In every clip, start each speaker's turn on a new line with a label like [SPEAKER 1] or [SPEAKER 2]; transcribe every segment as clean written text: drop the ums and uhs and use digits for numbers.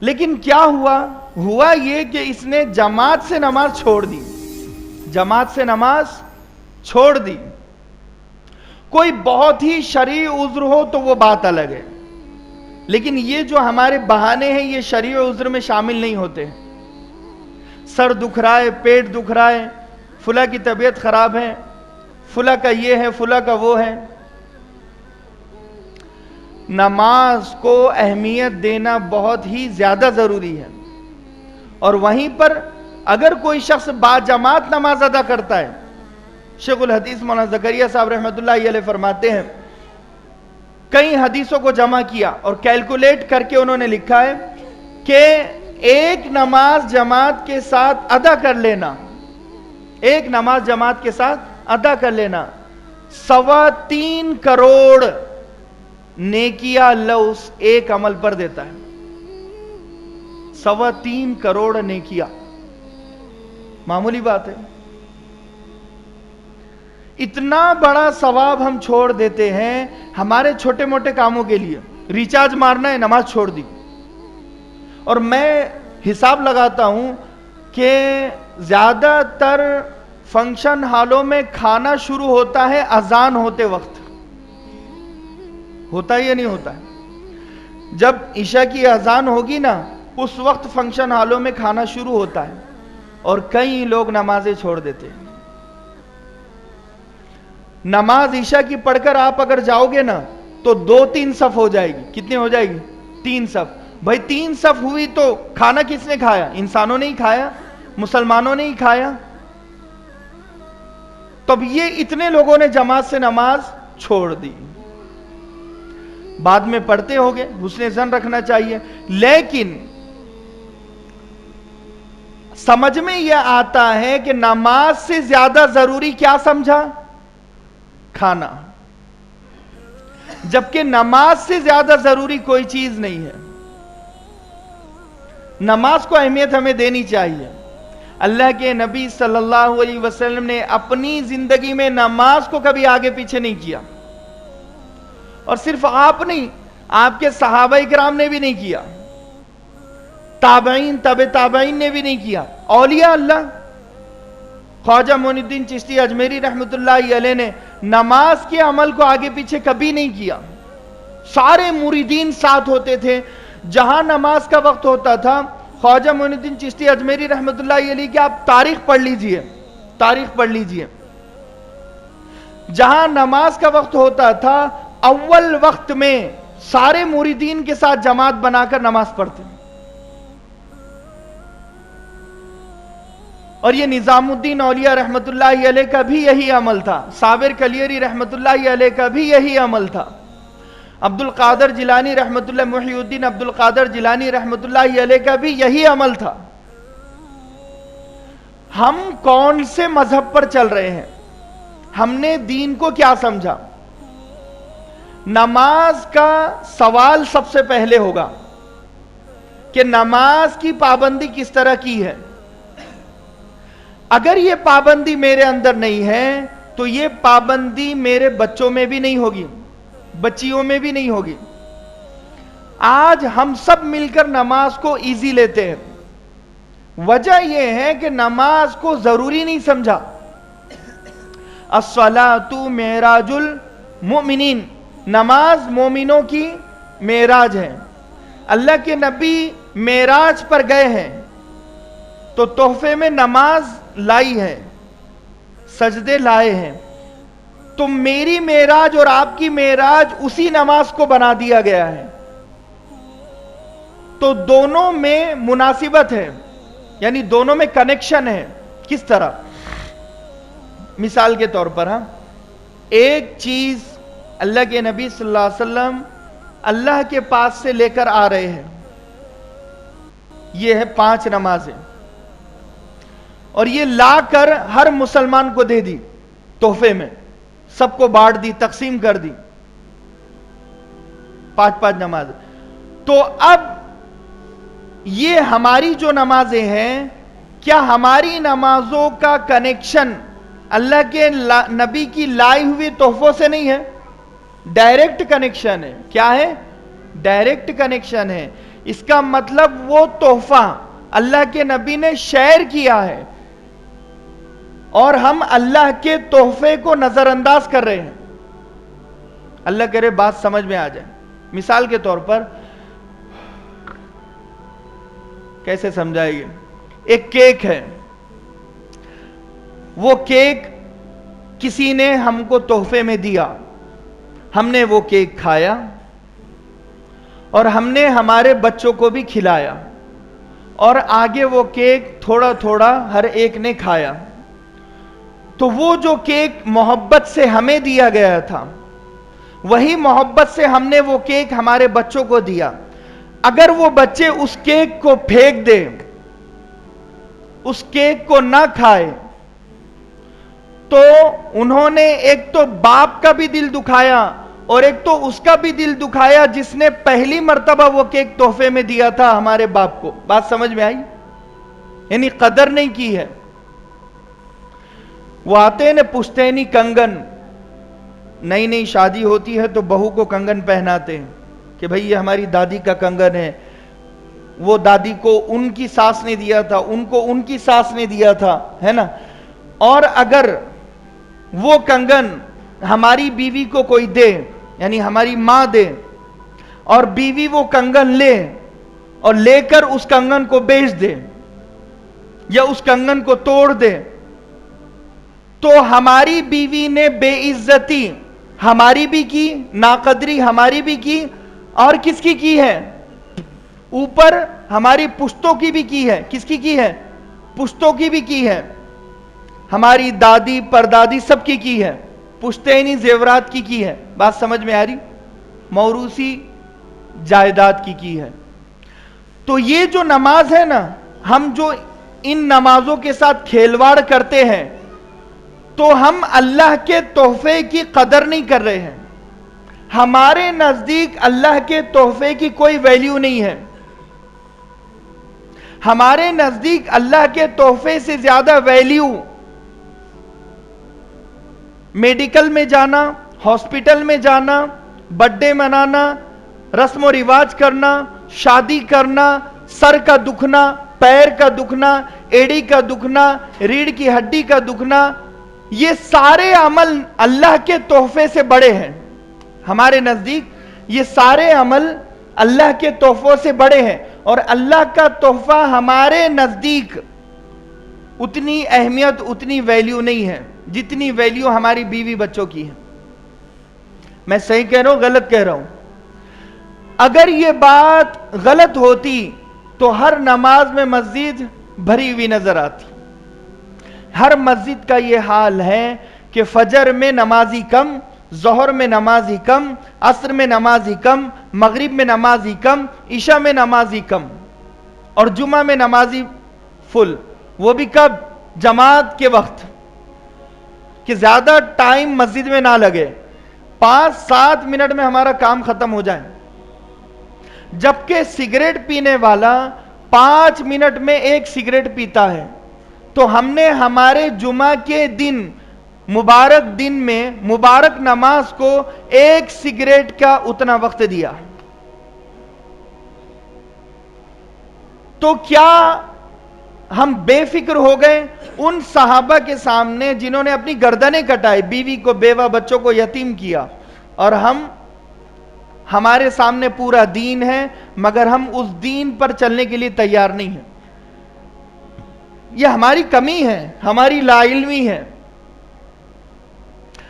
[SPEAKER 1] لیکن کیا ہوا یہ کہ اس نے جماعت سے نماز چھوڑ دی، جماعت سے نماز چھوڑ دی۔ کوئی بہت ہی شرعی عذر ہو تو وہ بات الگ ہے، لیکن یہ جو ہمارے بہانے ہیں یہ شرعی عذر میں شامل نہیں ہوتے۔ سر دکھ رہا ہے، پیٹ دکھ رہا ہے، فلاں کی طبیعت خراب ہے، فلاں کا یہ ہے، فلاں کا وہ ہے۔ نماز کو اہمیت دینا بہت ہی زیادہ ضروری ہے، اور وہیں پر اگر کوئی شخص باجماعت نماز ادا کرتا ہے، شیخ الحدیث مولانا زکریا صاحب رحمۃ اللہ علیہ فرماتے ہیں، کئی حدیثوں کو جمع کیا اور کیلکولیٹ کر کے انہوں نے لکھا ہے کہ ایک نماز جماعت کے ساتھ ادا کر لینا، ایک نماز جماعت کے ساتھ ادا کر لینا 3.25 کروڑ نیکیاں اللہ اس ایک عمل پر دیتا ہے۔ 3.25 کروڑ نیکیاں معمولی بات ہے۔ اتنا بڑا ثواب ہم چھوڑ دیتے ہیں ہمارے چھوٹے موٹے کاموں کے لیے۔ ریچارج مارنا ہے، نماز چھوڑ دی۔ اور میں حساب لگاتا ہوں کہ زیادہ تر فنکشن ہالوں میں کھانا شروع ہوتا ہے اذان ہوتے وقت، ہوتا ہے یا نہیں ہوتا ہے؟ جب عشاء کی اذان ہوگی نا اس وقت فنکشن ہالوں میں کھانا شروع ہوتا ہے، اور کئی لوگ نمازیں چھوڑ دیتے ہیں۔ نماز عشاء کی پڑھ کر آپ اگر جاؤ گے نا تو 2-3 صف ہو جائے گی۔ کتنی ہو جائے گی؟ 3 صف۔ بھائی 3 صف ہوئی تو کھانا کس نے کھایا؟ انسانوں نے ہی کھایا، مسلمانوں نے ہی کھایا۔ تب یہ اتنے لوگوں نے جماعت سے نماز چھوڑ دی۔ بعد میں پڑھتے ہوگے، حسن ظن رکھنا چاہیے، لیکن سمجھ میں یہ آتا ہے کہ نماز سے زیادہ ضروری کیا سمجھا؟ کھانا، جبکہ نماز سے زیادہ ضروری کوئی چیز نہیں ہے۔ نماز کو اہمیت ہمیں دینی چاہیے۔ اللہ کے نبی صلی اللہ علیہ وسلم نے اپنی زندگی میں نماز کو کبھی آگے پیچھے نہیں کیا، اور صرف آپ نہیں، آپ کے صحابہ کرام نے بھی نہیں کیا، تابعین تبع تابعین نے بھی نہیں کیا، اولیاء اللہ خواجہ معین الدین چشتی اجمیری رحمۃ اللہ علیہ نے نماز کے عمل کو آگے پیچھے کبھی نہیں کیا۔ سارے مریدین ساتھ ہوتے تھے، جہاں نماز کا وقت ہوتا تھا خواجہ معین الدین چشتی اجمیری رحمۃ اللہ علیہ کی آپ تاریخ پڑھ لیجئے، تاریخ پڑھ لیجئے، جہاں نماز کا وقت ہوتا تھا اول وقت میں سارے مریدین کے ساتھ جماعت بنا کر نماز پڑھتے۔ اور یہ نظام الدین اولیاء رحمت اللہ علیہ کا بھی یہی عمل تھا، صابر کلیری رحمت اللہ علیہ کا بھی یہی عمل تھا، عبد القادر جیلانی رحمت اللہ، محی الدین عبد القادر جیلانی رحمت اللہ علیہ کا بھی یہی عمل تھا۔ ہم کون سے مذہب پر چل رہے ہیں؟ ہم نے دین کو کیا سمجھا؟ نماز کا سوال سب سے پہلے ہوگا کہ نماز کی پابندی کس طرح کی ہے۔ اگر یہ پابندی میرے اندر نہیں ہے تو یہ پابندی میرے بچوں میں بھی نہیں ہوگی، بچیوں میں بھی نہیں ہوگی۔ آج ہم سب مل کر نماز کو ایزی لیتے ہیں، وجہ یہ ہے کہ نماز کو ضروری نہیں سمجھا۔ الصلاۃ معراج المؤمنین، نماز مومنوں کی معراج ہے۔ اللہ کے نبی معراج پر گئے ہیں تو تحفے میں نماز لائی ہے، سجدے لائے ہیں، تو میری معراج اور آپ کی معراج اسی نماز کو بنا دیا گیا ہے، تو دونوں میں مناسبت ہے، یعنی دونوں میں کنیکشن ہے۔ کس طرح؟ مثال کے طور پر ایک چیز اللہ کے نبی صلی اللہ علیہ وسلم اللہ کے پاس سے لے کر آ رہے ہیں، یہ ہے 5 نمازیں، اور یہ لا کر ہر مسلمان کو دے دی تحفے میں، سب کو بانٹ دی، تقسیم کر دی، 5 نمازیں۔ تو اب یہ ہماری جو نمازیں ہیں، کیا ہماری نمازوں کا کنیکشن اللہ کے نبی کی لائی ہوئی تحفوں سے نہیں ہے؟ ڈائریکٹ کنیکشن ہے۔ کیا ہے؟ ڈائریکٹ کنیکشن ہے۔ اس کا مطلب وہ تحفہ اللہ کے نبی نے شیئر کیا ہے اور ہم اللہ کے تحفے کو نظر انداز کر رہے ہیں. اللہ کرے بات سمجھ میں آ جائے. مثال کے طور پر کیسے سمجھائے گے؟ ایک کیک ہے، وہ کیک کسی نے ہم کو تحفے میں دیا، ہم نے وہ کیک کھایا اور ہم نے ہمارے بچوں کو بھی کھلایا، اور آگے وہ کیک تھوڑا تھوڑا ہر ایک نے کھایا. تو وہ جو کیک محبت سے ہمیں دیا گیا تھا، وہی محبت سے ہم نے وہ کیک ہمارے بچوں کو دیا. اگر وہ بچے اس کیک کو پھینک دے، اس کیک کو نہ کھائے، تو انہوں نے ایک تو باپ کا بھی دل دکھایا اور ایک تو اس کا بھی دل دکھایا جس نے پہلی مرتبہ وہ کیک تحفے میں دیا تھا ہمارے باپ کو. بات سمجھ میں آئی؟ یعنی قدر نہیں کی ہے. وہ آتے ہیں نا پشتینی کنگن، نئی نئی شادی ہوتی ہے تو بہو کو کنگن پہناتے ہیں کہ بھئی یہ ہماری دادی کا کنگن ہے. وہ دادی کو ان کی ساس نے دیا تھا، ان کو ان کی ساس نے دیا تھا، ہے نا. اور اگر وہ کنگن ہماری بیوی کو کوئی دے، یعنی ہماری ماں دے، اور بیوی وہ کنگن لے اور لے کر اس کنگن کو بیچ دے یا اس کنگن کو توڑ دے، تو ہماری بیوی نے بے عزتی ہماری بھی کی، ناقدری ہماری بھی کی، اور کس کی ہے؟ اوپر ہماری پشتوں کی بھی کی ہے. کس کی ہے؟ پشتوں کی بھی کی ہے. ہماری دادی پردادی سب کی ہے. پشتینی زیورات کی ہے. بات سمجھ میں آ رہی؟ موروثی جائیداد کی ہے. تو یہ جو نماز ہے نا، ہم جو ان نمازوں کے ساتھ کھیلواڑ کرتے ہیں تو ہم اللہ کے تحفے کی قدر نہیں کر رہے ہیں. ہمارے نزدیک اللہ کے تحفے کی کوئی ویلیو نہیں ہے. ہمارے نزدیک اللہ کے تحفے سے زیادہ ویلیو میڈیکل میں جانا، ہاسپٹل میں جانا، برتھ ڈے منانا، رسم و رواج کرنا، شادی کرنا، سر کا دکھنا، پیر کا دکھنا، ایڑی کا دکھنا، ریڑھ کی ہڈی کا دکھنا، یہ سارے عمل اللہ کے تحفے سے بڑے ہیں. ہمارے نزدیک یہ سارے عمل اللہ کے تحفوں سے بڑے ہیں، اور اللہ کا تحفہ ہمارے نزدیک اتنی اہمیت، اتنی ویلیو نہیں ہے جتنی ویلیو ہماری بیوی بچوں کی ہے. میں صحیح کہہ رہا ہوں غلط کہہ رہا ہوں؟ اگر یہ بات غلط ہوتی تو ہر نماز میں مسجد بھری ہوئی نظر آتی. ہر مسجد کا یہ حال ہے کہ فجر میں نمازی کم، ظہر میں نمازی کم، عصر میں نمازی کم، مغرب میں نمازی کم، عشاء میں نمازی کم، اور جمعہ میں نمازی فل. وہ بھی کب؟ جماعت کے وقت، کہ زیادہ ٹائم مسجد میں نہ لگے، 5-7 منٹ میں ہمارا کام ختم ہو جائے. جبکہ سگریٹ پینے والا 5 منٹ میں ایک سگریٹ پیتا ہے. تو ہم نے ہمارے جمعہ کے دن، مبارک دن میں، مبارک نماز کو ایک سگریٹ کا اتنا وقت دیا. تو کیا ہم بے فکر ہو گئے ان صحابہ کے سامنے جنہوں نے اپنی گردنیں کٹائی، بیوی کو، بیوہ بچوں کو یتیم کیا، اور ہمارے سامنے پورا دین ہے مگر ہم اس دین پر چلنے کے لیے تیار نہیں ہیں؟ یہ ہماری کمی ہے، ہماری لا علمی ہے.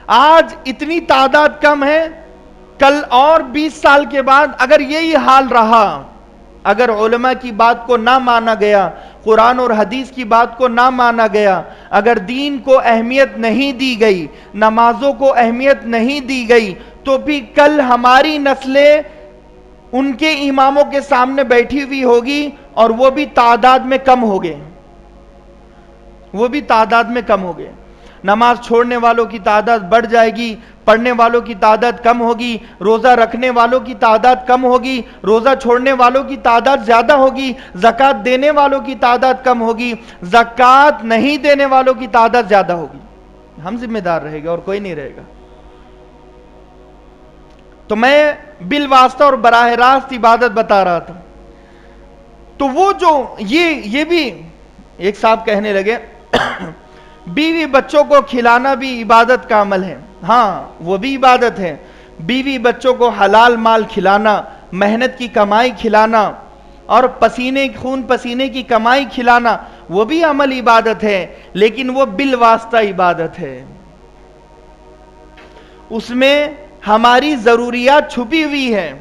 [SPEAKER 1] آج اتنی تعداد کم ہے، کل اور 20 سال کے بعد اگر یہی حال رہا، اگر علماء کی بات کو نہ مانا گیا، قرآن اور حدیث کی بات کو نہ مانا گیا، اگر دین کو اہمیت نہیں دی گئی، نمازوں کو اہمیت نہیں دی گئی، تو بھی کل ہماری نسلیں ان کے اماموں کے سامنے بیٹھی ہوئی ہوگی اور وہ بھی تعداد میں کم ہو گئے. وہ بھی تعداد میں کم ہو گئے. نماز چھوڑنے والوں کی تعداد بڑھ جائے گی، پڑھنے والوں کی تعداد کم ہوگی، روزہ رکھنے والوں کی تعداد کم ہوگی، روزہ چھوڑنے والوں کی تعداد زیادہ ہوگی، زکوٰۃ دینے والوں کی تعداد کم ہوگی، زکوٰۃ نہیں دینے والوں کی تعداد زیادہ ہوگی. ہم ذمہ دار رہے گا اور کوئی نہیں رہے گا. تو میں بالواسطہ اور براہ راست عبادت بتا رہا تھا. تو وہ جو یہ بھی ایک صاحب کہنے لگے بیوی بچوں کو کھلانا بھی عبادت کا عمل ہے. ہاں وہ بھی عبادت ہے. بیوی بچوں کو حلال مال کھلانا, محنت کی کمائی کھلانا اور خون پسینے کی کمائی کھلانا, وہ بھی عمل عبادت ہے, لیکن وہ بالواسطہ عبادت ہے. اس میں ہماری ضروریات چھپی ہوئی ہیں.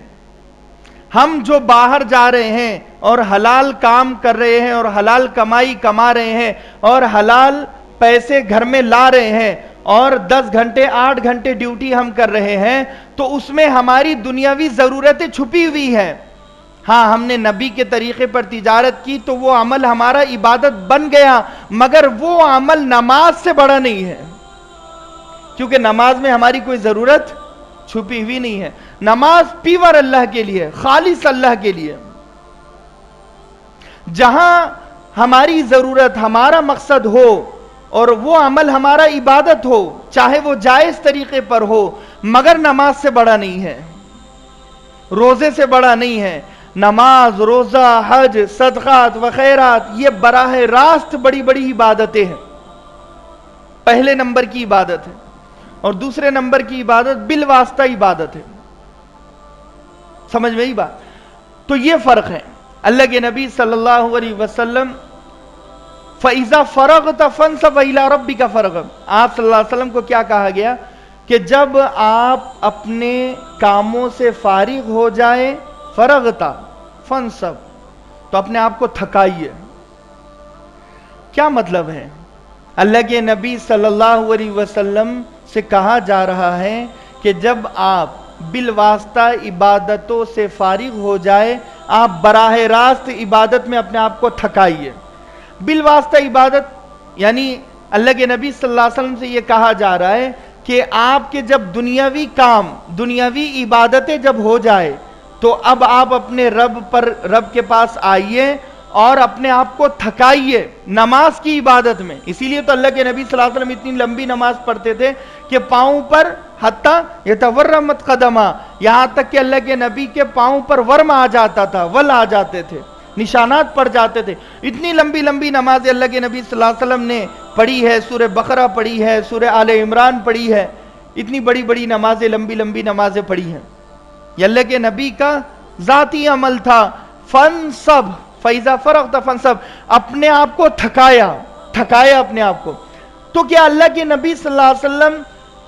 [SPEAKER 1] ہم جو باہر جا رہے ہیں اور حلال کام کر رہے ہیں اور حلال کمائی کما رہے ہیں اور حلال پیسے گھر میں لا رہے ہیں اور 10 گھنٹے 8 گھنٹے ڈیوٹی ہم کر رہے ہیں, تو اس میں ہماری دنیاوی ضرورتیں چھپی ہوئی ہیں. ہاں ہم نے نبی کے طریقے پر تجارت کی تو وہ عمل ہمارا عبادت بن گیا, مگر وہ عمل نماز سے بڑا نہیں ہے, کیونکہ نماز میں ہماری کوئی ضرورت چھپی ہوئی نہیں ہے. نماز پیور اللہ کے لیے, خالص اللہ کے لیے. جہاں ہماری ضرورت, ہمارا مقصد ہو اور وہ عمل ہمارا عبادت ہو, چاہے وہ جائز طریقے پر ہو, مگر نماز سے بڑا نہیں ہے, روزے سے بڑا نہیں ہے. نماز, روزہ, حج, صدقات وخیرات یہ براہ راست بڑی بڑی عبادتیں ہیں. پہلے نمبر کی عبادت ہے. اور دوسرے نمبر کی عبادت بالواسطہ عبادت ہے. سمجھ میں ہی بات؟ تو یہ فرق ہے. اللہ کے نبی صلی اللہ علیہ وسلم فَإِذَا فَرَغْتَ فَانْصَبْ إِلَىٰ رَبِّكَ فَارْغَب, آپ صلی اللہ علیہ وسلم کو کیا کہا گیا کہ جب آپ اپنے کاموں سے فارغ ہو جائیں, فرغتا فَانْصَبْ, تو اپنے آپ کو تھکائیے. کیا مطلب ہے؟ اللہ کے نبی صلی اللہ علیہ وسلم سے کہا جا رہا ہے کہ جب آپ بالواسطہ عبادتوں سے فارغ ہو جائے, آپ براہ راست عبادت میں اپنے آپ کو تھکائیے. بالواسطہ عبادت یعنی اللہ کے نبی صلی اللہ علیہ وسلم سے یہ کہا جا رہا ہے کہ آپ کے جب دنیاوی کام, دنیاوی عبادتیں جب ہو جائے, تو اب آپ اپنے رب کے پاس آئیے اور اپنے آپ کو تھکائیے نماز کی عبادت میں. اسی لیے تو اللہ کے نبی صلی اللہ علیہ وسلم اتنی لمبی نماز پڑھتے تھے کہ پاؤں پر حتیٰ یتورمت قدما, یہاں تک کہ اللہ کے نبی کے پاؤں پر ورم آ جاتا تھا, ول آ جاتے تھے, نشانات پڑ جاتے تھے. اتنی لمبی لمبی نماز اللہ کے نبی صلی اللہ علیہ وسلم نے پڑھی ہے. سورہ بقرہ پڑھی ہے, سورہ آل عمران پڑھی ہے, اتنی بڑی بڑی نمازیں, لمبی لمبی نمازیں پڑھی ہیں. یہ اللہ کے نبی کا ذاتی عمل تھا. فَانْصَبْ فَإِذَا فَرَغْتَ فَانْصَبْ, اپنے آپ کو تھکایا اپنے آپ کو. تو کیا اللہ کے نبی صلی اللہ علیہ وسلم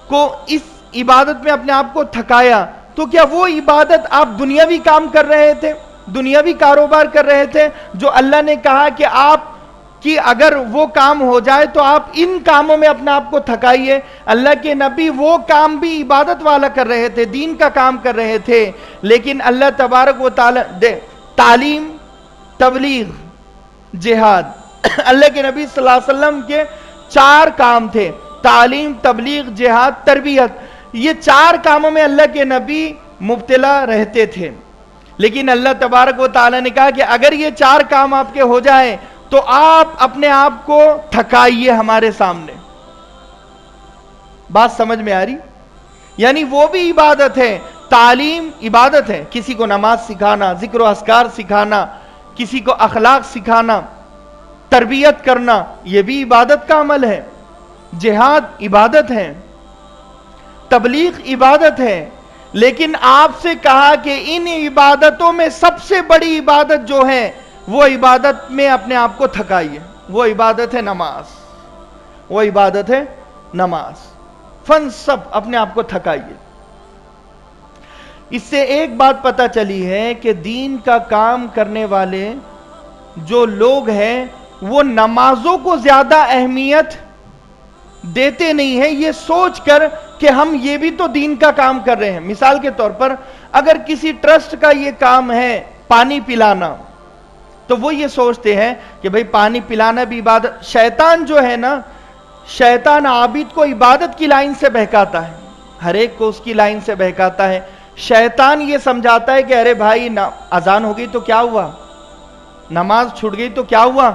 [SPEAKER 1] کو اس عبادت میں اپنے آپ کو تھکایا, تو کیا وہ عبادت آپ دنیاوی کام کر رہے تھے, دنیاوی کاروبار کر رہے تھے, جو اللہ نے کہا کہ آپ کی اگر وہ کام ہو جائے تو آپ ان کاموں میں اپنے آپ کو تھکائیے. اللہ کے نبی وہ کام بھی عبادت والا کر رہے تھے, دین کا کام کر رہے تھے, لیکن اللہ تبارک و تعالی تعلیم, تبلیغ, جہاد, اللہ کے نبی صلی اللہ علیہ وسلم کے 4 کام تھے, تعلیم, تبلیغ, جہاد, تربیت. یہ 4 کاموں میں اللہ کے نبی مبتلا رہتے تھے. لیکن اللہ تبارک و تعالی نے کہا کہ اگر یہ 4 کام آپ کے ہو جائیں تو آپ اپنے آپ کو تھکائیے ہمارے سامنے. بات سمجھ میں آ رہی؟ یعنی وہ بھی عبادت ہے. تعلیم عبادت ہے, کسی کو نماز سکھانا, ذکر و اذکار سکھانا, کسی کو اخلاق سکھانا, تربیت کرنا, یہ بھی عبادت کا عمل ہے. جہاد عبادت ہے, تبلیغ عبادت ہے. لیکن آپ سے کہا کہ ان عبادتوں میں سب سے بڑی عبادت جو ہے وہ عبادت میں اپنے آپ کو تھکائیے. وہ عبادت ہے نماز, وہ عبادت ہے نماز. فَانْصَبْ, اپنے آپ کو تھکائیے. اس سے ایک بات پتہ چلی ہے کہ دین کا کام کرنے والے جو لوگ ہیں وہ نمازوں کو زیادہ اہمیت دیتے نہیں ہیں, یہ سوچ کر کہ ہم یہ بھی تو دین کا کام کر رہے ہیں. مثال کے طور پر اگر کسی ٹرسٹ کا یہ کام ہے پانی پلانا, تو وہ یہ سوچتے ہیں کہ بھئی پانی پلانا بھی عبادت. شیطان جو ہے نا, شیطان عابد کو عبادت کی لائن سے بہکاتا ہے, ہر ایک کو اس کی لائن سے بہکاتا ہے. شیطان یہ سمجھاتا ہے کہ ارے بھائی اذان ہو گئی تو کیا ہوا, نماز چھوٹ گئی تو کیا ہوا,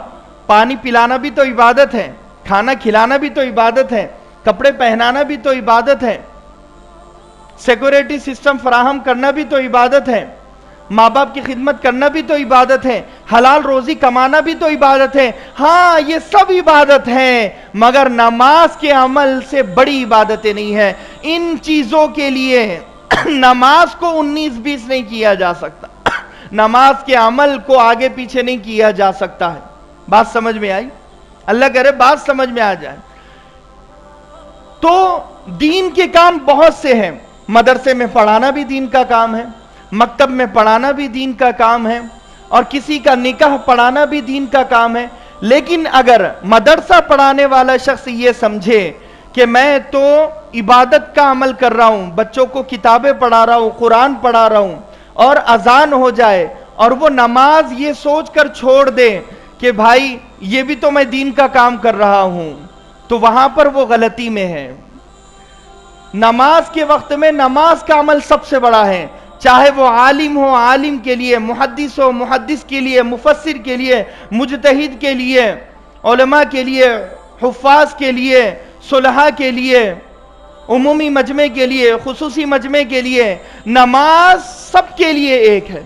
[SPEAKER 1] پانی پلانا بھی تو عبادت ہے, کھانا کھلانا بھی تو عبادت ہے, کپڑے پہنانا بھی تو عبادت ہے, سیکورٹی سسٹم فراہم کرنا بھی تو عبادت ہے. ماں باپ کی خدمت کرنا بھی تو عبادت ہے، حلال روزی کمانا بھی تو عبادت ہے. ہاں یہ سب عبادت ہیں، مگر نماز کے عمل سے بڑی عبادتیں نہیں ہیں. ان چیزوں کے لیے نماز کو 19-20 نہیں کیا جا سکتا، نماز کے عمل کو آگے پیچھے نہیں کیا جا سکتا ہے. بات سمجھ میں آئی؟ اللہ کرے بات سمجھ میں آ جائے. تو دین کے کام بہت سے ہیں. مدرسے میں پڑھانا بھی دین کا کام ہے، مکتب میں پڑھانا بھی دین کا کام ہے، اور کسی کا نکاح پڑھانا بھی دین کا کام ہے. لیکن اگر مدرسہ پڑھانے والا شخص یہ سمجھے کہ میں تو عبادت کا عمل کر رہا ہوں، بچوں کو کتابیں پڑھا رہا ہوں، قرآن پڑھا رہا ہوں، اور اذان ہو جائے اور وہ نماز یہ سوچ کر چھوڑ دے کہ بھائی یہ بھی تو میں دین کا کام کر رہا ہوں، تو وہاں پر وہ غلطی میں ہے. نماز کے وقت میں نماز کا عمل سب سے بڑا ہے. چاہے وہ عالم ہو، عالم کے لیے، محدث ہو، محدث کے لیے، مفسر کے لیے، مجتہد کے لیے، علماء کے لیے، حفاظ کے لیے، صلحاء کے لیے، عمومی مجمع کے لیے، خصوصی مجمع کے لیے. نماز سب کے لیے ایک ہے.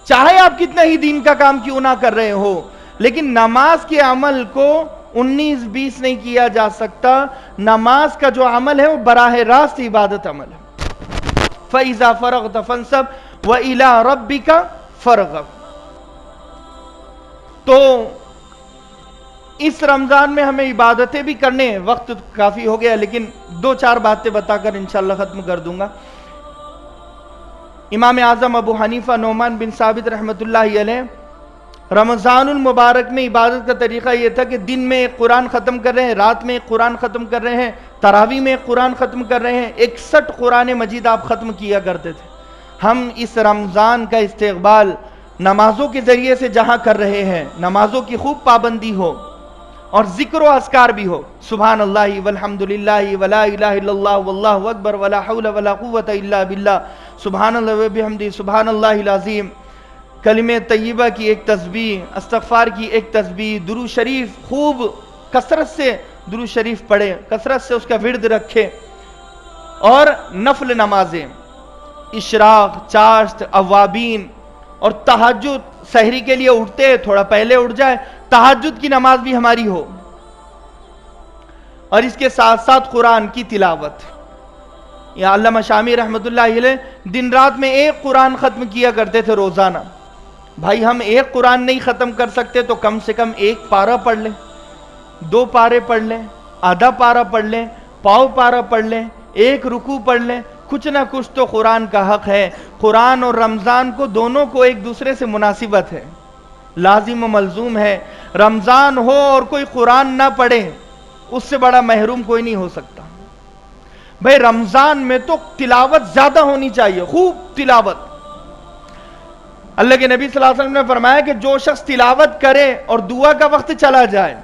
[SPEAKER 1] چاہے آپ کتنا ہی دین کا کام کیوں نہ کر رہے ہو، لیکن نماز کے عمل کو 19-20 نہیں کیا جا سکتا. نماز کا جو عمل ہے وہ براہ راست عبادت عمل ہے. فَإِذَا فَرَغْتَ فَانْصَبْ وَإِلَىٰ رَبِّكَ فَارْغَب. تو اس رمضان میں ہمیں عبادتیں بھی کرنے ہیں. وقت کافی ہو گیا لیکن 2-4 باتیں بتا کر انشاءاللہ ختم کر دوں گا. امام اعظم ابو حنیفہ نعمان بن ثابت رحمۃ اللہ علیہ رمضان المبارک میں عبادت کا طریقہ یہ تھا کہ دن میں ایک قرآن ختم کر رہے ہیں، رات میں ایک قرآن ختم کر رہے ہیں، تراویح میں ایک قرآن ختم کر رہے ہیں. 61 قرآن مجید آپ ختم کیا کرتے تھے. ہم اس رمضان کا استقبال نمازوں کے ذریعے سے جہاں کر رہے ہیں، نمازوں کی خوب پابندی ہو اور ذکر و اذکار بھی ہو. سبحان اللہ والحمدللہ ولا الہ الا اللہ واللہ اکبر ولا حول ولا قوت الا باللہ، سبحان اللہ وبحمدہ، سبحان اللہ العظیم. کلمہ طیبہ کی ایک تسبیح، استغفار کی ایک تسبیح، درود شریف خوب کثرت سے درود شریف پڑھے، کثرت سے اس کا ورد رکھے. اور نفل نمازیں، اشراق، چاشت، اوابین، اور تہجد. سحری کے لیے اٹھتے تھوڑا پہلے اٹھ جائے، تہجد کی نماز بھی ہماری ہو. اور اس کے ساتھ ساتھ قرآن کی تلاوت. یا علامہ شامی رحمۃ اللہ علیہ دن رات میں ایک قرآن ختم کیا کرتے تھے روزانہ. بھائی ہم ایک قرآن نہیں ختم کر سکتے تو کم سے کم ایک پارہ پڑھ لیں، 2 پارے پڑھ لیں، آدھا پارہ پڑھ لیں، پاؤ پارہ پڑھ لیں، ایک رکوع پڑھ لیں. کچھ نہ کچھ تو قرآن کا حق ہے. قرآن اور رمضان کو دونوں کو ایک دوسرے سے مناسبت ہے، لازم و ملزوم ہے. رمضان ہو اور کوئی قرآن نہ پڑھے، اس سے بڑا محروم کوئی نہیں ہو سکتا. بھئی رمضان میں تو تلاوت زیادہ ہونی چاہیے، خوب تلاوت. اللہ کے نبی صلی اللہ علیہ وسلم نے فرمایا کہ جو شخص تلاوت کرے اور دعا کا وقت چلا جائے،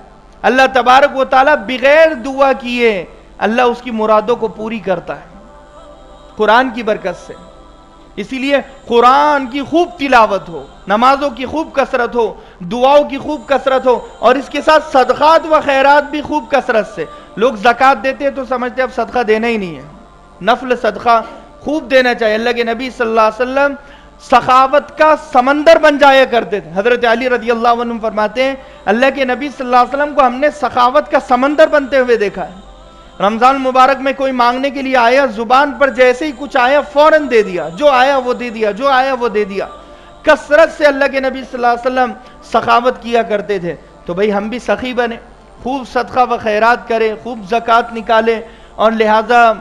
[SPEAKER 1] اللہ تبارک و تعالیٰ بغیر دعا کیے اللہ اس کی مرادوں کو پوری کرتا ہے قرآن کی برکت سے. اسی لیے قرآن کی خوب تلاوت ہو، نمازوں کی خوب کثرت ہو، دعاؤں کی خوب کثرت ہو، اور اس کے ساتھ صدقات و خیرات بھی خوب کثرت سے. لوگ زکوٰۃ دیتے ہیں تو سمجھتے ہیں اب صدقہ دینا ہی نہیں ہے. نفل صدقہ خوب دینا چاہیے. اللہ کے نبی صلی اللہ علیہ وسلم سخاوت کا سمندر بن جایا کرتے تھے. حضرت علی رضی اللہ عنہ فرماتے ہیں اللہ کے نبی صلی اللہ علیہ وسلم کو ہم نے سخاوت کا سمندر بنتے ہوئے دیکھا ہے. رمضان مبارک میں کوئی مانگنے کے لیے آیا، زبان پر جیسے ہی کچھ آیا فوراً دے دیا، جو آیا وہ دے دیا، جو آیا وہ دے دیا. کثرت سے اللہ کے نبی صلی اللہ علیہ وسلم سخاوت کیا کرتے تھے. تو بھئی ہم بھی سخی بنے، خوب صدقہ و خیرات کریں، خوب زکوٰۃ نکالیں. اور لہٰذا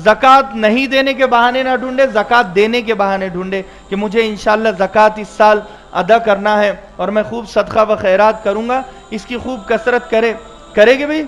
[SPEAKER 1] زکوٰۃ نہیں دینے کے بہانے نہ ڈھونڈے، زکوٰۃ دینے کے بہانے ڈھونڈے کہ مجھے انشاءاللہ زکوٰۃ اس سال ادا کرنا ہے اور میں خوب صدقہ و خیرات کروں گا. اس کی خوب کثرت کرے گے بھئی.